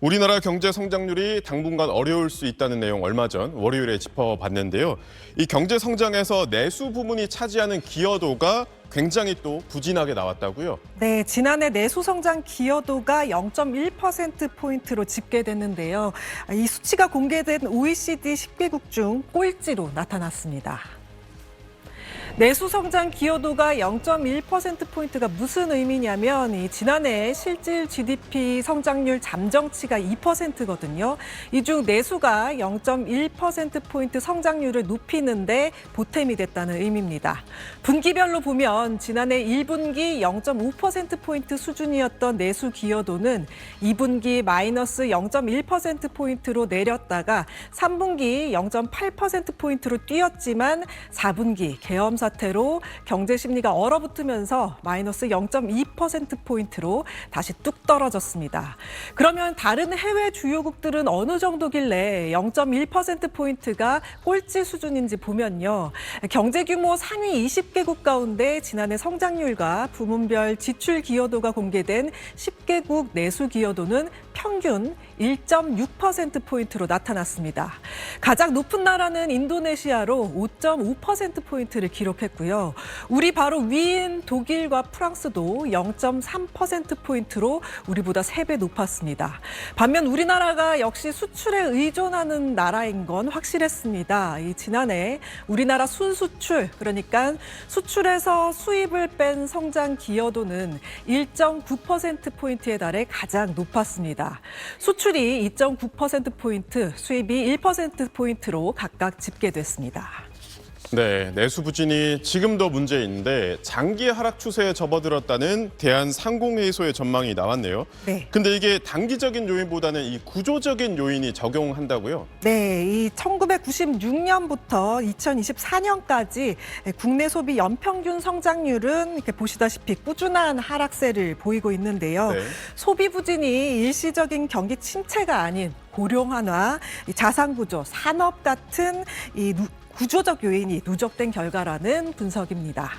우리나라 경제 성장률이 당분간 어려울 수 있다는 내용 얼마 전 월요일에 짚어봤는데요. 이 경제 성장에서 내수 부문이 차지하는 기여도가 굉장히 또 부진하게 나왔다고요. 네, 지난해 내수 성장 기여도가 0.1%포인트로 집계됐는데요. 이 수치가 공개된 OECD 10개국 중 꼴찌로 나타났습니다. 내수 성장 기여도가 0.1%포인트가 무슨 의미냐면 지난해 실질 GDP 성장률 잠정치가 2%거든요. 이 중 내수가 0.1%포인트 성장률을 높이는데 보탬이 됐다는 의미입니다. 분기별로 보면 지난해 1분기 0.5%포인트 수준이었던 내수 기여도는 2분기 마이너스 0.1%포인트로 내렸다가 3분기 0.8%포인트로 뛰었지만 4분기 계엄 사태로 경제 심리가 얼어붙으면서 마이너스 0.2%포인트로 다시 뚝 떨어졌습니다. 그러면 다른 해외 주요국들은 어느 정도길래 0.1%포인트가 꼴찌 수준인지 보면요. 경제 규모 상위 20개국 가운데 지난해 성장률과 부문별 지출 기여도가 공개된 10개국 내수 기여도는 평균 1.6%포인트로 나타났습니다. 가장 높은 나라는 인도네시아로 5.5%포인트를 기록했고요. 우리 바로 위인 독일과 프랑스도 0.3%포인트로 우리보다 3배 높았습니다. 반면 우리나라가 역시 수출에 의존하는 나라인 건 확실했습니다. 지난해 우리나라 순수출, 그러니까 수출에서 수입을 뺀 성장 기여도는 1.9%포인트에 달해 가장 높았습니다. 수출이 2.9%포인트, 수입이 1%포인트로 각각 집계됐습니다. 네, 내수 부진이 지금도 문제인데 장기 하락 추세에 접어들었다는 대한상공회의소의 전망이 나왔네요. 네. 근데 이게 단기적인 요인보다는 이 구조적인 요인이 적용한다고요? 네, 이 1996년부터 2024년까지 국내 소비 연평균 성장률은 이렇게 보시다시피 꾸준한 하락세를 보이고 있는데요. 네. 소비 부진이 일시적인 경기 침체가 아닌 고령 완화, 자산 구조, 산업 같은 구조적 요인이 누적된 결과라는 분석입니다.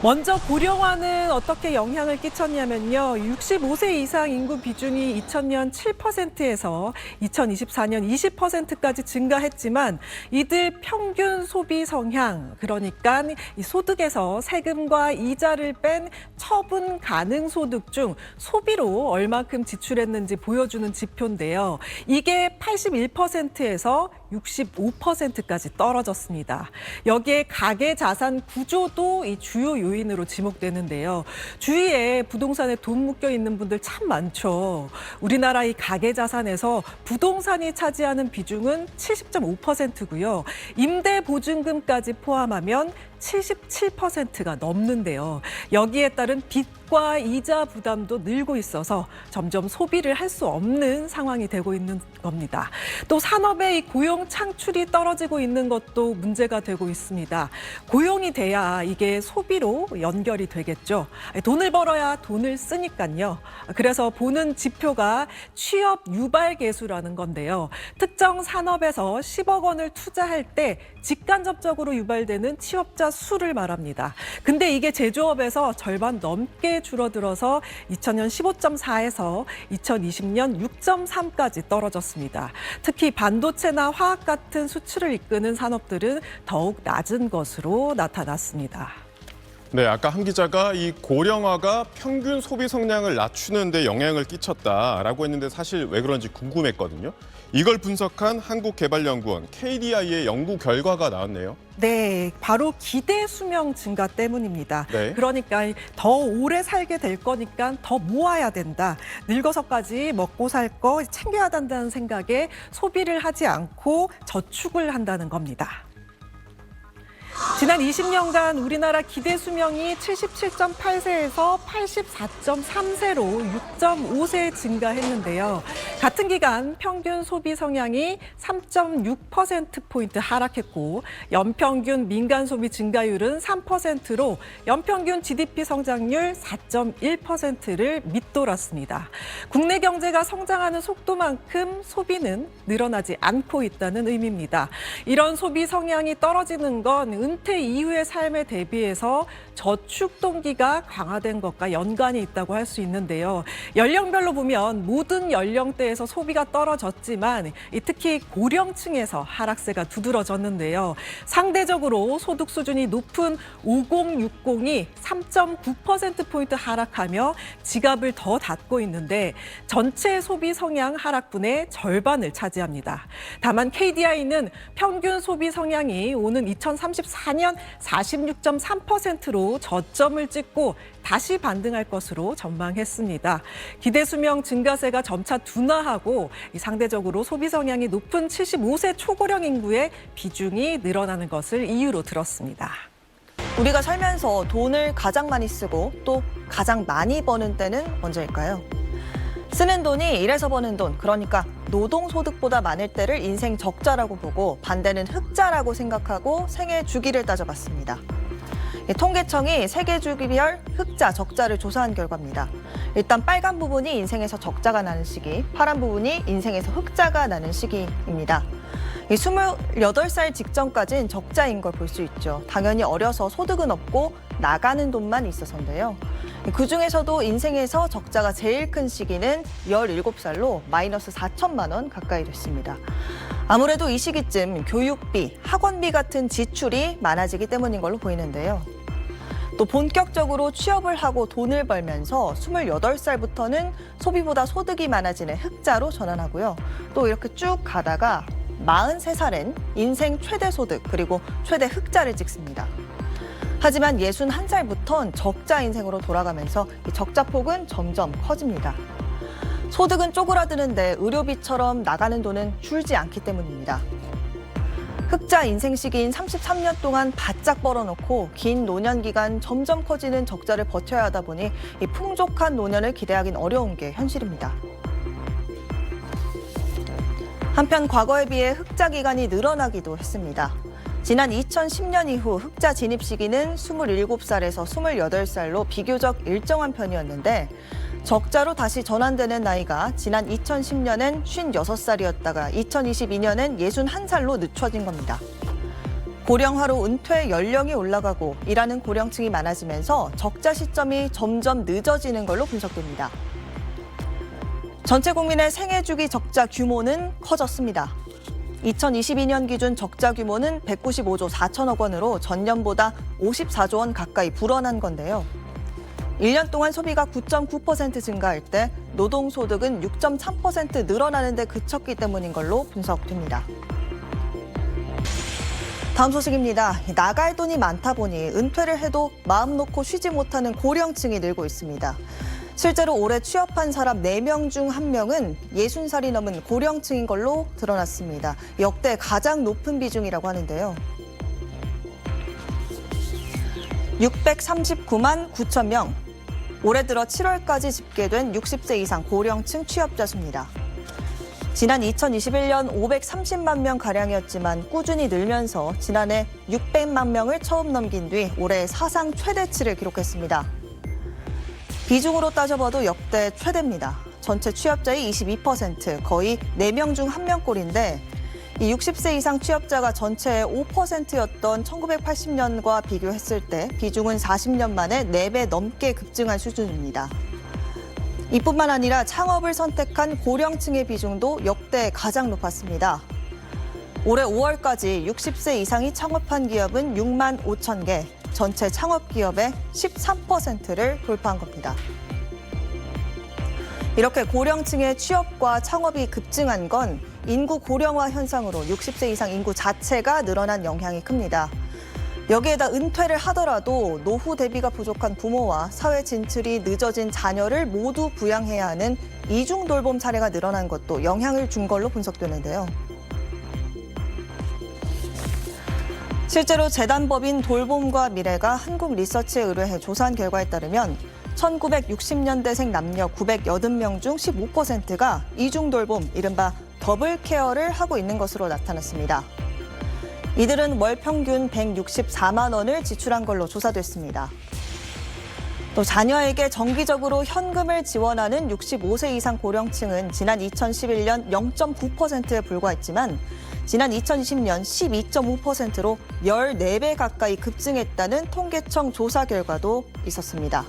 먼저 고령화는 어떻게 영향을 끼쳤냐면요. 65세 이상 인구 비중이 2000년 7%에서 2024년 20%까지 증가했지만 이들 평균 소비 성향, 그러니까 이 소득에서 세금과 이자를 뺀 처분 가능 소득 중 소비로 얼마큼 지출했는지 보여주는 지표인데요. 이게 81%에서 65%까지 떨어졌습니다. 여기에 가계 자산 구조도 이 주요 요인으로 지목되는데요. 주위에 부동산에 돈 묶여 있는 분들 참 많죠. 우리나라 이 가계 자산에서 부동산이 차지하는 비중은 70.5%고요. 임대 보증금까지 포함하면 77%가 넘는데요. 여기에 따른 빚과 이자 부담도 늘고 있어서 점점 소비를 할 수 없는 상황이 되고 있는 겁니다. 또 산업의 이 고용 창출이 떨어지고 있는 것도 문제가 되고 있습니다. 고용이 돼야 이게 소비로 연결이 되겠죠. 돈을 벌어야 돈을 쓰니까요. 그래서 보는 지표가 취업 유발 계수라는 건데요. 특정 산업에서 10억 원을 투자할 때 직간접적으로 유발되는 취업자 수를 말합니다. 근데 이게 제조업에서 절반 넘게 줄어들어서 2000년 15.4에서 2020년 6.3까지 떨어졌습니다. 특히 반도체나 화학 같은 수출을 이끄는 산업들은 더욱 낮은 것으로 나타났습니다. 네, 아까 한 기자가 이 고령화가 평균 소비 성향을 낮추는 데 영향을 끼쳤다라고 했는데 사실 왜 그런지 궁금했거든요. 이걸 분석한 한국개발연구원 KDI의 연구 결과가 나왔네요. 네, 바로 기대 수명 증가 때문입니다. 네. 그러니까 더 오래 살게 될 거니까 더 모아야 된다. 늙어서까지 먹고 살 거 챙겨야 된다는 생각에 소비를 하지 않고 저축을 한다는 겁니다. 지난 20년간 우리나라 기대 수명이 77.8세에서 84.3세로 6.5세 증가했는데요. 같은 기간 평균 소비 성향이 3.6%포인트 하락했고 연평균 민간 소비 증가율은 3%로 연평균 GDP 성장률 4.1%를 밑돌았습니다. 국내 경제가 성장하는 속도만큼 소비는 늘어나지 않고 있다는 의미입니다. 이런 소비 성향이 떨어지는 건 은퇴 이후의 삶에 대비해서 저축 동기가 강화된 것과 연관이 있다고 할 수 있는데요. 연령별로 보면 모든 연령대에서 소비가 떨어졌지만 특히 고령층에서 하락세가 두드러졌는데요. 상대적으로 소득 수준이 높은 5060이 3.9%포인트 하락하며 지갑을 더 닫고 있는데 전체 소비 성향 하락분의 절반을 차지합니다. 다만 KDI는 평균 소비 성향이 오는 2034년 46.3%로 저점을 찍고 다시 반등할 것으로 전망했습니다. 기대 수명 증가세가 점차 둔화하고 상대적으로 소비 성향이 높은 75세 초고령 인구의 비중이 늘어나는 것을 이유로 들었습니다. 우리가 살면서 돈을 가장 많이 쓰고 또 가장 많이 버는 때는 언제일까요? 쓰는 돈이 일해서 버는 돈, 그러니까 노동소득보다 많을 때를 인생 적자라고 보고 반대는 흑자라고 생각하고 생애 주기를 따져봤습니다. 통계청이 세계 주기별 흑자, 적자를 조사한 결과입니다. 일단 빨간 부분이 인생에서 적자가 나는 시기, 파란 부분이 인생에서 흑자가 나는 시기입니다. 28살 직전까지는 적자인 걸 볼 수 있죠. 당연히 어려서 소득은 없고 나가는 돈만 있어서인데요. 그중에서도 인생에서 적자가 제일 큰 시기는 17살로 마이너스 4천만 원 가까이 됐습니다. 아무래도 이 시기쯤 교육비, 학원비 같은 지출이 많아지기 때문인 걸로 보이는데요. 또 본격적으로 취업을 하고 돈을 벌면서 28살부터는 소비보다 소득이 많아지는 흑자로 전환하고요. 또 이렇게 쭉 가다가 43살엔 인생 최대 소득 그리고 최대 흑자를 찍습니다. 하지만 61살부터는 적자 인생으로 돌아가면서 이 적자폭은 점점 커집니다. 소득은 쪼그라드는데 의료비처럼 나가는 돈은 줄지 않기 때문입니다. 흑자 인생 시기인 33년 동안 바짝 벌어놓고 긴 노년 기간 점점 커지는 적자를 버텨야 하다 보니 이 풍족한 노년을 기대하긴 어려운 게 현실입니다. 한편 과거에 비해 흑자 기간이 늘어나기도 했습니다. 지난 2010년 이후 흑자 진입 시기는 27살에서 28살로 비교적 일정한 편이었는데 적자로 다시 전환되는 나이가 지난 2010년엔 56살이었다가 2022년엔 61살로 늦춰진 겁니다. 고령화로 은퇴 연령이 올라가고 일하는 고령층이 많아지면서 적자 시점이 점점 늦어지는 걸로 분석됩니다. 전체 국민의 생애 주기 적자 규모는 커졌습니다. 2022년 기준 적자 규모는 195조 4천억 원으로 전년보다 54조 원 가까이 불어난 건데요. 1년 동안 소비가 9.9% 증가할 때 노동소득은 6.3% 늘어나는 데 그쳤기 때문인 걸로 분석됩니다. 다음 소식입니다. 나갈 돈이 많다 보니 은퇴를 해도 마음 놓고 쉬지 못하는 고령층이 늘고 있습니다. 실제로 올해 취업한 사람 4명 중 1명은 60살이 넘은 고령층인 걸로 드러났습니다. 역대 가장 높은 비중이라고 하는데요. 639만 9천 명. 올해 들어 7월까지 집계된 60세 이상 고령층 취업자 수입니다. 지난 2021년 530만 명가량이었지만 꾸준히 늘면서 지난해 600만 명을 처음 넘긴 뒤 올해 사상 최대치를 기록했습니다. 비중으로 따져봐도 역대 최대입니다. 전체 취업자의 22%, 거의 4명 중 1명꼴인데 이 60세 이상 취업자가 전체의 5%였던 1980년과 비교했을 때 비중은 40년 만에 4배 넘게 급증한 수준입니다. 이뿐만 아니라 창업을 선택한 고령층의 비중도 역대 가장 높았습니다. 올해 5월까지 60세 이상이 창업한 기업은 6만 5천 개, 전체 창업 기업의 13%를 돌파한 겁니다. 이렇게 고령층의 취업과 창업이 급증한 건 인구 고령화 현상으로 60세 이상 인구 자체가 늘어난 영향이 큽니다. 여기에다 은퇴를 하더라도 노후 대비가 부족한 부모와 사회 진출이 늦어진 자녀를 모두 부양해야 하는 이중 돌봄 사례가 늘어난 것도 영향을 준 걸로 분석되는데요. 실제로 재단법인 돌봄과 미래가 한국리서치에 의뢰해 조사한 결과에 따르면 1960년대생 남녀 980명 중 15%가 이중 돌봄, 이른바 더블 케어를 하고 있는 것으로 나타났습니다. 이들은 월 평균 164만 원을 지출한 걸로 조사됐습니다. 또 자녀에게 정기적으로 현금을 지원하는 65세 이상 고령층은 지난 2011년 0.9%에 불과했지만 지난 2020년 12.5%로 14배 가까이 급증했다는 통계청 조사 결과도 있었습니다.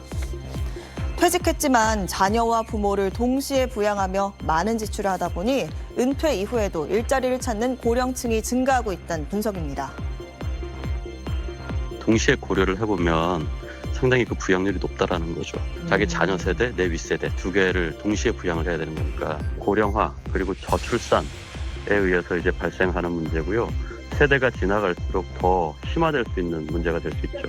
퇴직했지만 자녀와 부모를 동시에 부양하며 많은 지출을 하다 보니 은퇴 이후에도 일자리를 찾는 고령층이 증가하고 있다는 분석입니다. 동시에 고려를 해보면 상당히 그 부양률이 높다라는 거죠. 자기 자녀 세대, 내 윗세대 두 개를 동시에 부양을 해야 되는 거니까 고령화 그리고 저출산에 의해서 이제 발생하는 문제고요. 세대가 지나갈수록 더 심화될 수 있는 문제가 될 수 있죠.